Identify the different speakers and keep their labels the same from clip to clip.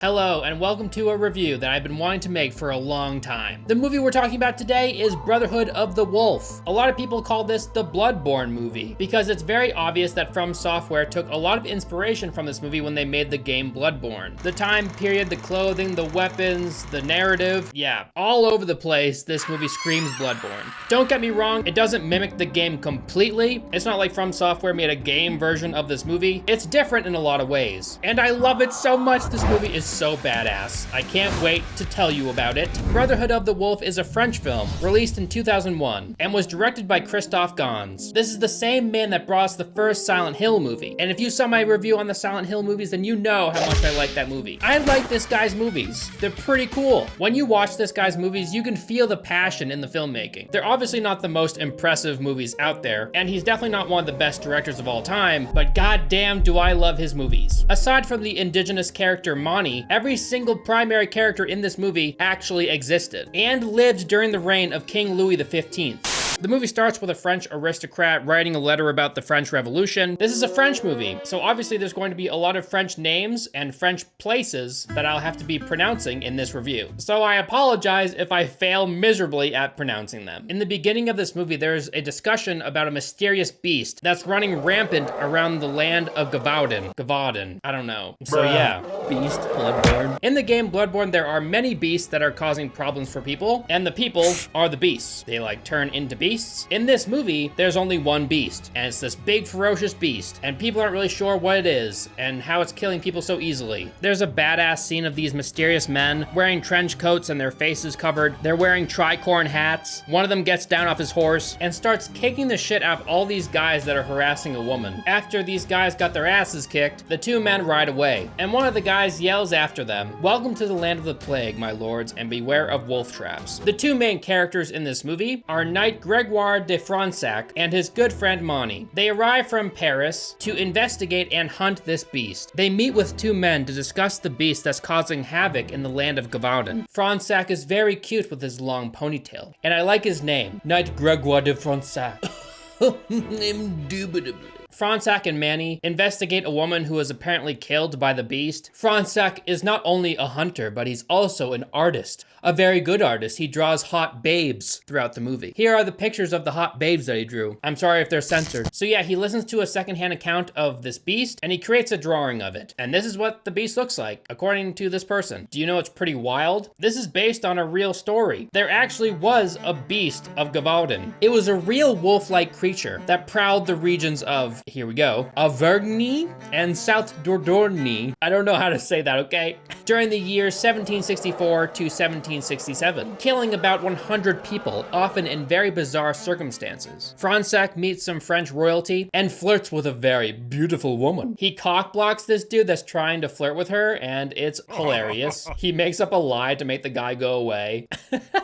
Speaker 1: Hello, and welcome to a review that I've been wanting to make for a long time. The movie we're talking about today is Brotherhood of the Wolf. A lot of people call this the Bloodborne movie, because it's very obvious that From Software took a lot of inspiration from this movie when they made the game Bloodborne. The time period, the clothing, the weapons, the narrative, yeah, all over the place, this movie screams Bloodborne. Don't get me wrong, it doesn't mimic the game completely. It's not like From Software made a game version of this movie. It's different in a lot of ways, and I love it so much. This movie is so badass. I can't wait to tell you about it. Brotherhood of the Wolf is a French film released in 2001 and was directed by Christophe Gans. This is the same man that brought us the first Silent Hill movie. And if you saw my review on the Silent Hill movies, then you know how much I like that movie. I like this guy's movies. They're pretty cool. When you watch this guy's movies, you can feel the passion in the filmmaking. They're obviously not the most impressive movies out there, and he's definitely not one of the best directors of all time, but goddamn do I love his movies. Aside from the indigenous character Monty, every single primary character in this movie actually existed and lived during the reign of King Louis XV. The movie starts with a French aristocrat writing a letter about the French Revolution. This is a French movie, so obviously there's going to be a lot of French names and French places that I'll have to be pronouncing in this review. So I apologize if I fail miserably at pronouncing them. In the beginning of this movie, there's a discussion about a mysterious beast that's running rampant around the land of Gevaudan. Gevaudan, I don't know. So yeah. Beast, Bloodborne. In the game Bloodborne, there are many beasts that are causing problems for people, and the people are the beasts. They like turn into beasts. In this movie, there's only one beast, and it's this big ferocious beast, and people aren't really sure what it is and how it's killing people so easily. There's a badass scene of these mysterious men wearing trench coats and their faces covered. They're wearing tricorn hats. One of them gets down off his horse and starts kicking the shit out of all these guys that are harassing a woman. After these guys got their asses kicked, the two men ride away, and one of the guys yells after them, "Welcome to the land of the plague, my lords, and beware of wolf traps." The two main characters in this movie are Knight Grégoire de Fronsac and his good friend Monty. They arrive from Paris to investigate and hunt this beast. They meet with two men to discuss the beast that's causing havoc in the land of Gevaudan. Fronsac is very cute with his long ponytail, and I like his name, Knight Grégoire de Fronsac. Indubitably. Fronsac and Manny investigate a woman who was apparently killed by the beast. Fronsac is not only a hunter, but he's also an artist. A very good artist. He draws hot babes throughout the movie. Here are the pictures of the hot babes that he drew. I'm sorry if they're censored. So yeah, he listens to a secondhand account of this beast, and he creates a drawing of it. And this is what the beast looks like, according to this person. Do you know it's pretty wild? This is based on a real story. There actually was a beast of Gevaudan. It was a real wolf-like creature that prowled the regions of, here we go, Auvergne and South Dordogne. I don't know how to say that, okay? During the years 1764 to 1767, killing about 100 people, often in very bizarre circumstances. Fronsac meets some French royalty and flirts with a very beautiful woman. He cockblocks this dude that's trying to flirt with her, and it's hilarious. He makes up a lie to make the guy go away.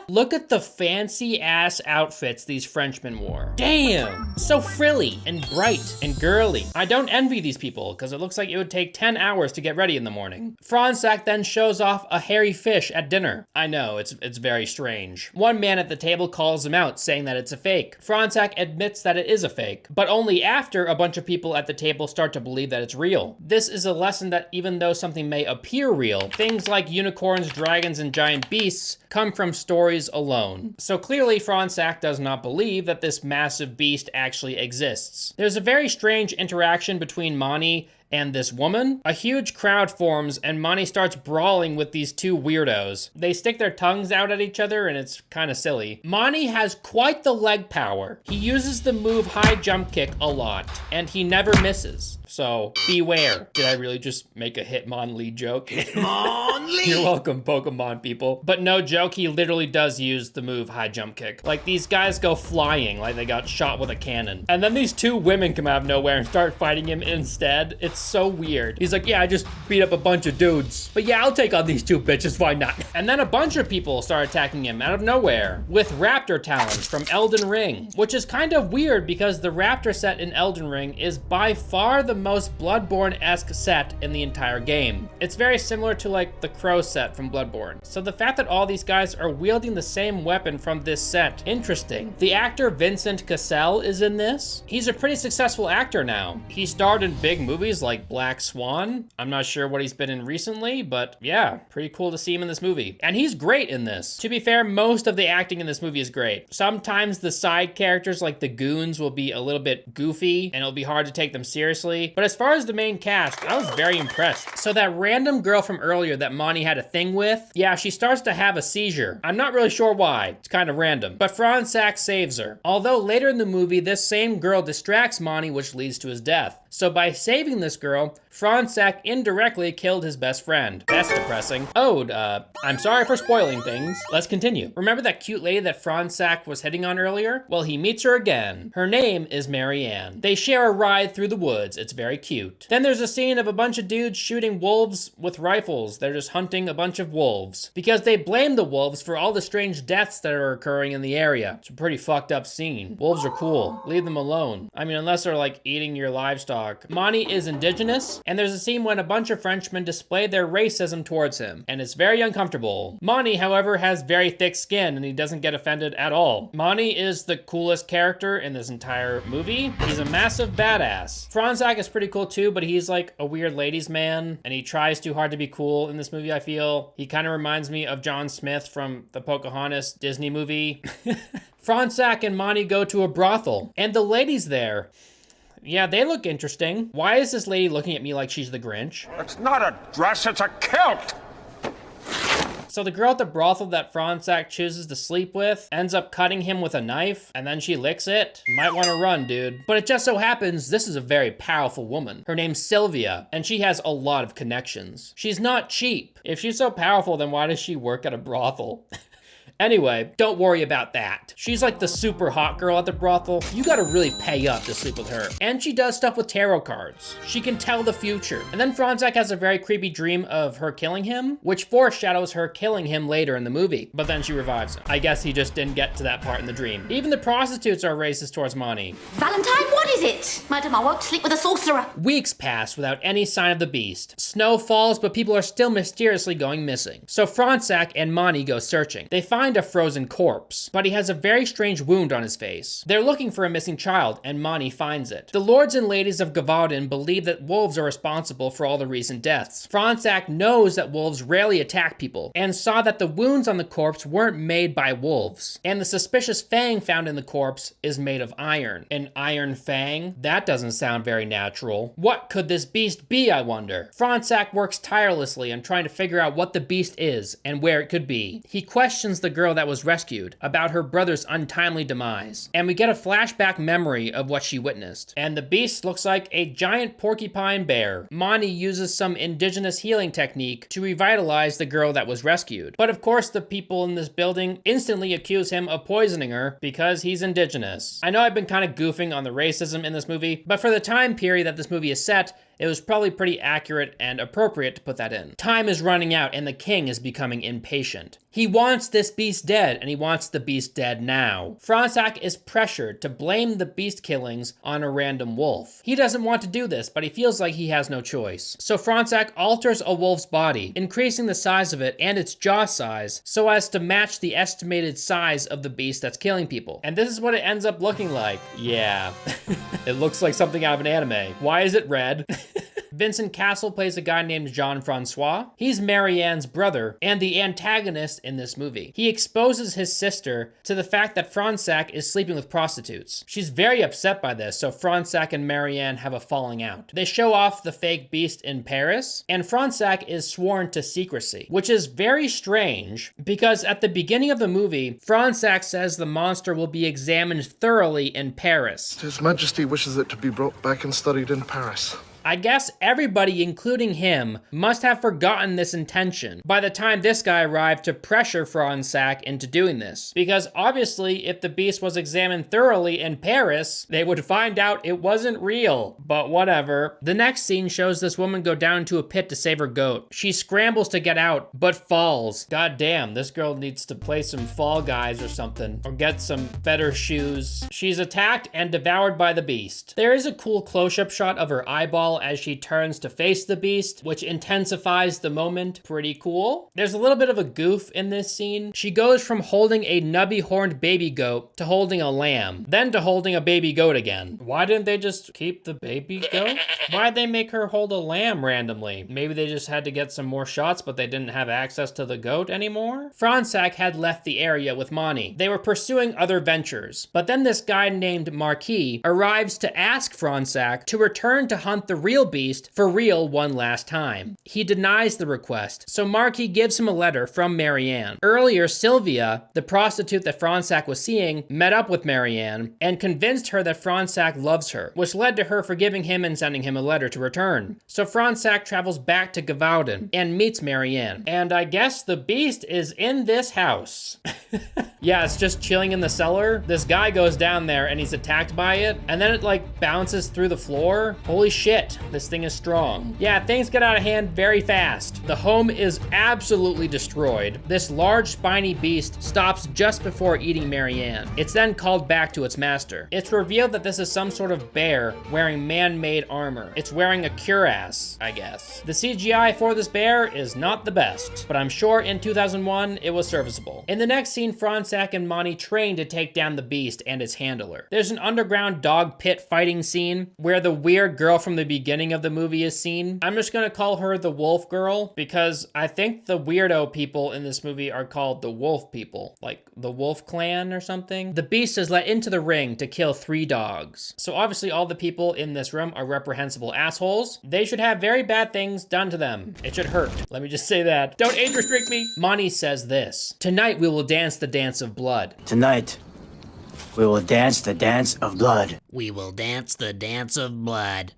Speaker 1: Look at the fancy ass outfits these Frenchmen wore. Damn, so frilly and bright and girly. I don't envy these people, because it looks like it would take 10 hours to get ready in the morning. Fronsac then shows off a hairy fish at dinner. I know, it's very strange. One man at the table calls him out, saying that it's a fake. Fronsac admits that it is a fake, but only after a bunch of people at the table start to believe that it's real. This is a lesson that even though something may appear real, things like unicorns, dragons, and giant beasts come from stories alone. So clearly Fronsac does not believe that this massive beast actually exists. There's a very strange interaction between Monty and this woman. A huge crowd forms and Monty starts brawling with these two weirdos. They stick their tongues out at each other and it's kind of silly. Monty has quite the leg power. He uses the move high jump kick a lot and he never misses. So beware. Did I really just make a Hitmonlee joke? Hitmonlee! You're welcome, Pokemon people. But no joke, he literally does use the move high jump kick. Like these guys go flying like they got shot with a cannon. And then these two women come out of nowhere and start fighting him instead. It's so weird. He's like, yeah, I just beat up a bunch of dudes. But yeah, I'll take on these two bitches, why not? And then a bunch of people start attacking him out of nowhere with raptor talons from Elden Ring, which is kind of weird because the raptor set in Elden Ring is by far the most Bloodborne-esque set in the entire game. It's very similar to like the crow set from Bloodborne. So the fact that all these guys are wielding the same weapon from this set, interesting. The actor Vincent Cassel is in this. He's a pretty successful actor now. He starred in big movies like Black Swan. I'm not sure what he's been in recently, but yeah, pretty cool to see him in this movie. And he's great in this. To be fair, most of the acting in this movie is great. Sometimes the side characters like the goons will be a little bit goofy and it'll be hard to take them seriously. But as far as the main cast, I was very impressed. So that random girl from earlier that Monty had a thing with, yeah, she starts to have a seizure. I'm not really sure why. It's kind of random. But Fransak saves her. Although later in the movie, this same girl distracts Monty, which leads to his death. So by saving this girl, Fransak indirectly killed his best friend. That's depressing. Ode, I'm sorry for spoiling things. Let's continue. Remember that cute lady that Fransak was hitting on earlier? Well, he meets her again. Her name is Marianne. They share a ride through the woods. It's very cute. Then there's a scene of a bunch of dudes shooting wolves with rifles. They're just hunting a bunch of wolves because they blame the wolves for all the strange deaths that are occurring in the area. It's a pretty fucked up scene. Wolves are cool. Leave them alone. I mean, unless they're like eating your livestock. Monty is indigenous, and there's a scene when a bunch of Frenchmen display their racism towards him, and it's very uncomfortable. Monty, however, has very thick skin, and he doesn't get offended at all. Monty is the coolest character in this entire movie. He's a massive badass. Fransak is pretty cool too, but he's like a weird ladies' man, and he tries too hard to be cool in this movie, I feel. He kind of reminds me of John Smith from the Pocahontas Disney movie. Fransak and Monty go to a brothel, and the ladies there, yeah, they look interesting. Why is this lady looking at me like she's the Grinch?
Speaker 2: It's not a dress, it's a kilt!
Speaker 1: So the girl at the brothel that Fransak chooses to sleep with ends up cutting him with a knife, and then she licks it. You might want to run, dude. But it just so happens this is a very powerful woman. Her name's Sylvia, and she has a lot of connections. She's not cheap. If she's so powerful, then why does she work at a brothel? Anyway, don't worry about that. She's like the super hot girl at the brothel. You gotta really pay up to sleep with her. And she does stuff with tarot cards. She can tell the future. And then Fransak has a very creepy dream of her killing him, which foreshadows her killing him later in the movie. But then she revives him. I guess he just didn't get to that part in the dream. Even the prostitutes are racist towards Monty.
Speaker 3: Valentine, what is it? Madam, I won't sleep with a sorcerer.
Speaker 1: Weeks pass without any sign of the beast. Snow falls, but people are still mysteriously going missing. So Fransak and Monty go searching. They find a frozen corpse, but he has a very strange wound on his face. They're looking for a missing child, and Monty finds it. The lords and ladies of Gevaudan believe that wolves are responsible for all the recent deaths. Fransak knows that wolves rarely attack people, and saw that the wounds on the corpse weren't made by wolves. And the suspicious fang found in the corpse is made of iron. An iron fang? That doesn't sound very natural. What could this beast be, I wonder? Fransak works tirelessly on trying to figure out what the beast is and where it could be. He questions the girl that was rescued about her brother's untimely demise, and we get a flashback memory of what she witnessed. And the beast looks like a giant porcupine bear. Monty uses some indigenous healing technique to revitalize the girl that was rescued. But of course, the people in this building instantly accuse him of poisoning her because he's indigenous. I know I've been kind of goofing on the racism in this movie, but for the time period that this movie is set, it was probably pretty accurate and appropriate to put that in. Time is running out and the king is becoming impatient. He wants this beast dead, and he wants the beast dead now. Fransak is pressured to blame the beast killings on a random wolf. He doesn't want to do this, but he feels like he has no choice. So Fransak alters a wolf's body, increasing the size of it and its jaw size so as to match the estimated size of the beast that's killing people. And this is what it ends up looking like. Yeah, it looks like something out of an anime. Why is it red? Vincent Cassel plays a guy named Jean-Francois. He's Marianne's brother and the antagonist in this movie. He exposes his sister to the fact that Fransak is sleeping with prostitutes. She's very upset by this, so Fransak and Marianne have a falling out. They show off the fake beast in Paris, and Fransak is sworn to secrecy, which is very strange because at the beginning of the movie, Fransak says the monster will be examined thoroughly in Paris.
Speaker 4: His Majesty wishes it to be brought back and studied in Paris.
Speaker 1: I guess everybody, including him, must have forgotten this intention by the time this guy arrived to pressure Fransak into doing this. Because obviously, if the beast was examined thoroughly in Paris, they would find out it wasn't real. But whatever. The next scene shows this woman go down into a pit to save her goat. She scrambles to get out, but falls. God damn, this girl needs to play some Fall Guys or something, or get some better shoes. She's attacked and devoured by the beast. There is a cool close-up shot of her eyeball smile as she turns to face the beast, which intensifies the moment. Pretty cool. There's a little bit of a goof in this scene. She goes from holding a nubby-horned baby goat to holding a lamb, then to holding a baby goat again. Why didn't they just keep the baby goat? Why'd they make her hold a lamb randomly? Maybe they just had to get some more shots, but they didn't have access to the goat anymore? Fransak had left the area with Mani. They were pursuing other ventures, but then this guy named Marquis arrives to ask Fransak to return to hunt the real beast for real one last time. He denies the request, so Marquis gives him a letter from Marianne. Earlier, Sylvia, the prostitute that Fransak was seeing, met up with Marianne and convinced her that Fransak loves her, which led to her forgiving him and sending him a letter to return. So Fransak travels back to Gevaudan and meets Marianne. And I guess the beast is in this house. Yeah, it's just chilling in the cellar. This guy goes down there and he's attacked by it, and then it like bounces through the floor. Holy shit, this thing is strong. Yeah, things get out of hand very fast. The home is absolutely destroyed. This large spiny beast stops just before eating Marianne. It's then called back to its master. It's revealed that this is some sort of bear wearing man-made armor. It's wearing a cuirass, I guess. The CGI for this bear is not the best, but I'm sure in 2001 it was serviceable. In the next scene, Fransak and Mani train to take down the beast and its handler. There's an underground dog pit fighting scene where the weird girl from the beginning of the movie is seen. I'm just gonna call her the wolf girl because I think the weirdo people in this movie are called the wolf people, like the wolf clan or something. The beast is let into the ring to kill 3 dogs. So obviously all the people in this room are reprehensible assholes. They should have very bad things done to them. It should hurt. Let me just say that. Don't age restrict me. Mani says this: "Tonight we will dance the dance of blood."
Speaker 5: Tonight, we will dance the dance of blood.
Speaker 6: We will dance the dance of blood.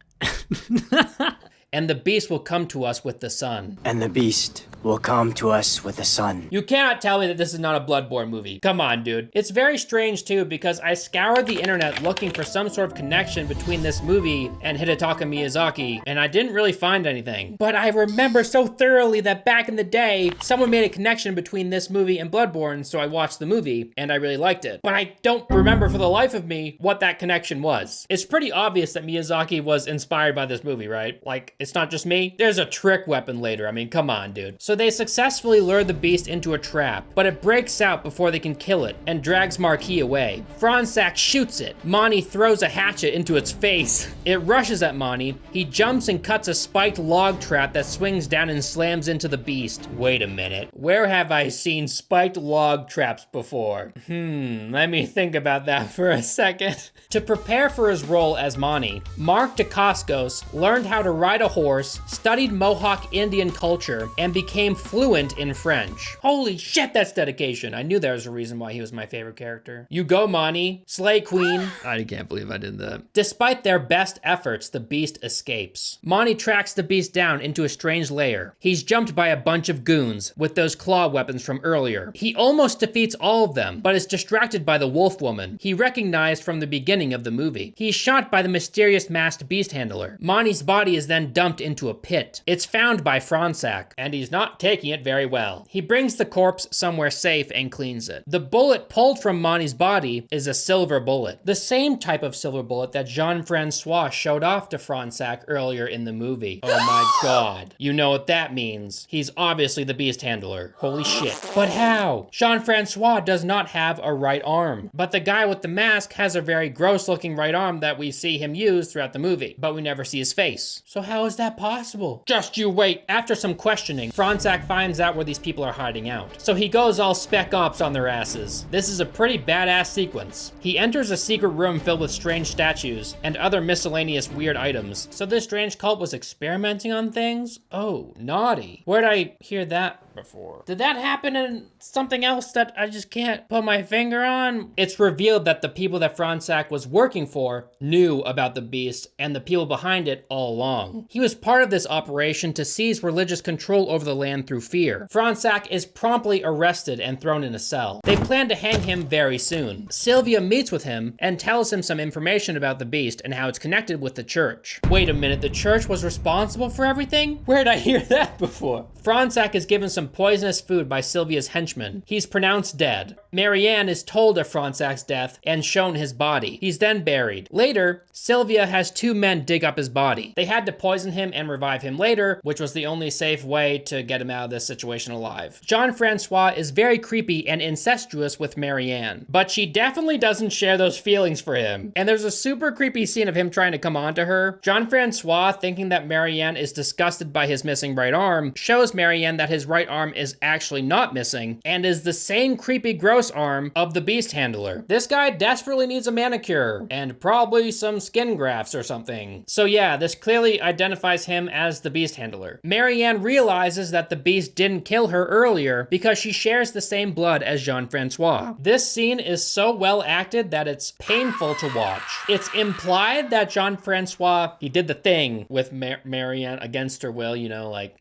Speaker 1: "And the beast will come to us with the sun."
Speaker 5: And the beast will come to us with the sun.
Speaker 1: You cannot tell me that this is not a Bloodborne movie. Come on, dude. It's very strange too because I scoured the internet looking for some sort of connection between this movie and Hidetaka Miyazaki, and I didn't really find anything. But I remember so thoroughly that back in the day, someone made a connection between this movie and Bloodborne, so I watched the movie and I really liked it. But I don't remember for the life of me what that connection was. It's pretty obvious that Miyazaki was inspired by this movie, right? Like, it's not just me. There's a trick weapon later. I mean, come on, dude. So they successfully lure the beast into a trap, but it breaks out before they can kill it and drags Marquis away. Fransak shoots it. Mani throws a hatchet into its face. It rushes at Mani. He jumps and cuts a spiked log trap that swings down and slams into the beast. Wait a minute. Where have I seen spiked log traps before? Let me think about that for a second. To prepare for his role as Mani, Mark Dacascos learned how to ride a horse, studied Mohawk Indian culture, and became fluent in French. Holy shit, that's dedication. I knew there was a reason why he was my favorite character. You go, Mani. Slay Queen. I can't believe I did that. Despite their best efforts, the beast escapes. Mani tracks the beast down into a strange lair. He's jumped by a bunch of goons with those claw weapons from earlier. He almost defeats all of them, but is distracted by the wolf woman he recognized from the beginning of the movie. He's shot by the mysterious masked beast handler. Mani's body is then dumped into a pit. It's found by Fransak, and he's not taking it very well. He brings the corpse somewhere safe and cleans it. The bullet pulled from Mani's body is a silver bullet. The same type of silver bullet that Jean-Francois showed off to Fransak earlier in the movie. Oh my god. You know what that means. He's obviously the beast handler. Holy shit. But how? Jean-Francois does not have a right arm, but the guy with the mask has a very gross looking right arm that we see him use throughout the movie, but we never see his face. So how is that possible? Just you wait. After some questioning, Fransak finds out where these people are hiding out. So he goes all spec ops on their asses. This is a pretty badass sequence. He enters a secret room filled with strange statues and other miscellaneous weird items. So this strange cult was experimenting on things? Oh, naughty. Where'd I hear that before? Did that happen in something else that I just can't put my finger on? It's revealed that the people that Fransak was working for knew about the beast and the people behind it all along. He was part of this operation to seize religious control over the land through fear. Fransak is promptly arrested and thrown in a cell. They plan to hang him very soon. Sylvia meets with him and tells him some information about the beast and how it's connected with the church. Wait a minute, the church was responsible for everything? Where did I hear that before? Fransak is given some some poisonous food by Sylvia's henchman. He's pronounced dead. Marianne is told of Frontsac's death and shown his body. He's then buried. Later, Sylvia has 2 men dig up his body. They had to poison him and revive him later, which was the only safe way to get him out of this situation alive. Jean-Francois is very creepy and incestuous with Marianne, but she definitely doesn't share those feelings for him. And there's a super creepy scene of him trying to come on to her. Jean-Francois, thinking that Marianne is disgusted by his missing right arm, shows Marianne that his right arm is actually not missing and is the same creepy gross arm of the beast handler. This guy desperately needs a manicure and probably some skin grafts or something. So yeah, this clearly identifies him as the beast handler. Marianne realizes that the beast didn't kill her earlier because she shares the same blood as Jean-Francois. This scene is so well acted that it's painful to watch. It's implied that Jean-Francois, he did the thing with Marianne against her will, you know, like...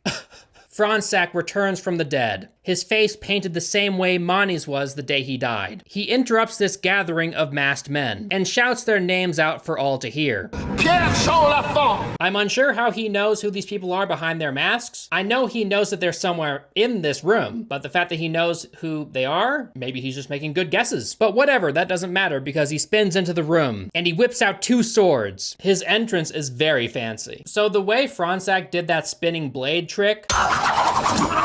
Speaker 1: Fronsac returns from the dead, his face painted the same way Mani's was the day he died. He interrupts this gathering of masked men and shouts their names out for all to hear. I'm unsure how he knows who these people are behind their masks. I know he knows that they're somewhere in this room, but the fact that he knows who they are, maybe he's just making good guesses. But whatever, that doesn't matter because he spins into the room and he whips out 2 swords. His entrance is very fancy. So the way Fronsac did that spinning blade trick,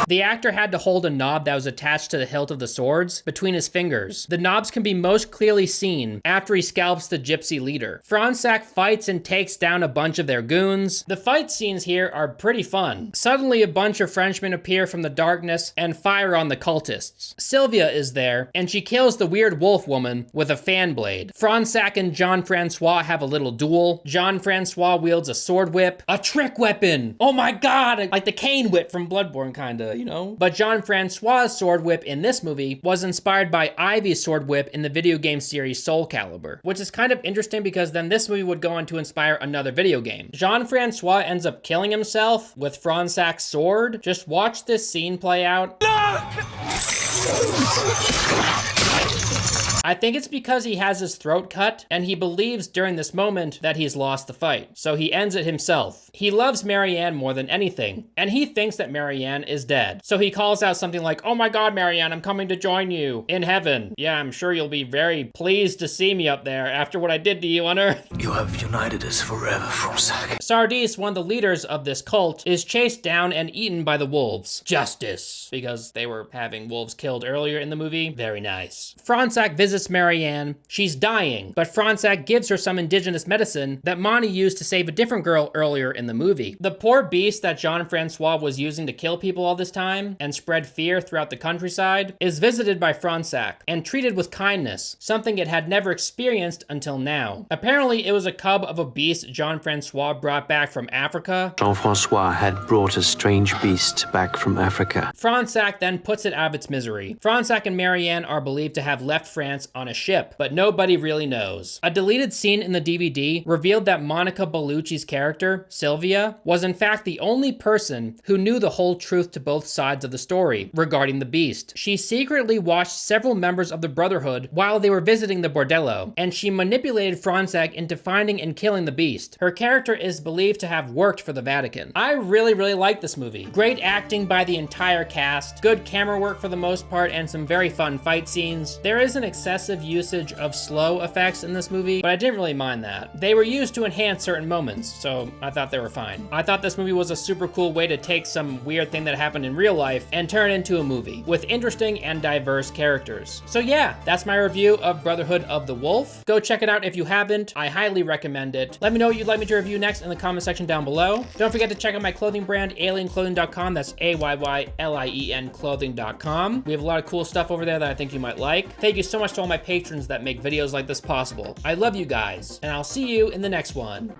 Speaker 1: the actor had to hold a knob that was attached to the hilt of the swords between his fingers. The knobs can be most clearly seen after he scalps the gypsy leader. Fronsac fights and takes down a bunch of their goons. The fight scenes here are pretty fun. Suddenly a bunch of Frenchmen appear from the darkness and fire on the cultists. Sylvia is there and she kills the weird wolf woman with a fan blade. Fronsac and Jean-Francois have a little duel. Jean-Francois wields a sword whip, a trick weapon. Oh my god, like the cane whip from Bloodborne kinda, you know? But Jean-Francois' sword whip in this movie was inspired by Ivy's sword whip in the video game series Soul Calibur, which is kind of interesting because then this movie would go on to inspire another video game. Jean-Francois ends up killing himself with Fronsac's sword. Just watch this scene play out. I think it's because he has his throat cut and he believes during this moment that he's lost the fight. So he ends it himself. He loves Marianne more than anything and he thinks that Marianne is dead. So he calls out something like, "Oh my god, Marianne, I'm coming to join you in heaven. Yeah, I'm sure you'll be very pleased to see me up there after what I did to you on Earth."
Speaker 5: You have united us forever, Fronsac.
Speaker 1: Sardis, one of the leaders of this cult, is chased down and eaten by the wolves. Justice. Because they were having wolves killed earlier in the movie. Very nice. Fronsac visits Marianne. She's dying, but Fronsac gives her some indigenous medicine that Mani used to save a different girl earlier in the movie. The poor beast that Jean-Francois was using to kill people all this time and spread fear throughout the countryside is visited by Fronsac and treated with kindness, something it had never experienced until now. Apparently, it was a cub of a beast Jean-Francois brought back from Africa.
Speaker 7: Jean-Francois had brought a strange beast back from Africa.
Speaker 1: Fronsac then puts it out of its misery. Fronsac and Marianne are believed to have left France on a ship, but nobody really knows. A deleted scene in the DVD revealed that Monica Bellucci's character, Sylvia, was in fact the only person who knew the whole truth to both sides of the story regarding the beast. She secretly watched several members of the Brotherhood while they were visiting the bordello, and she manipulated Fronsac into finding and killing the beast. Her character is believed to have worked for the Vatican. I really like this movie. Great acting by the entire cast, good camera work for the most part, and some very fun fight scenes. There is an excessive usage of slow effects in this movie, but I didn't really mind that. They were used to enhance certain moments, so I thought they were fine. I thought this movie was a super cool way to take some weird thing that happened in real life and turn it into a movie with interesting and diverse characters. So yeah, that's my review of Brotherhood of the Wolf. Go check it out if you haven't. I highly recommend it. Let me know what you'd like me to review next in the comment section down below. Don't forget to check out my clothing brand, alienclothing.com. That's AYYLIEN clothing.com. We have a lot of cool stuff over there that I think you might like. Thank you so much to all my patrons that make videos like this possible. I love you guys, and I'll see you in the next one.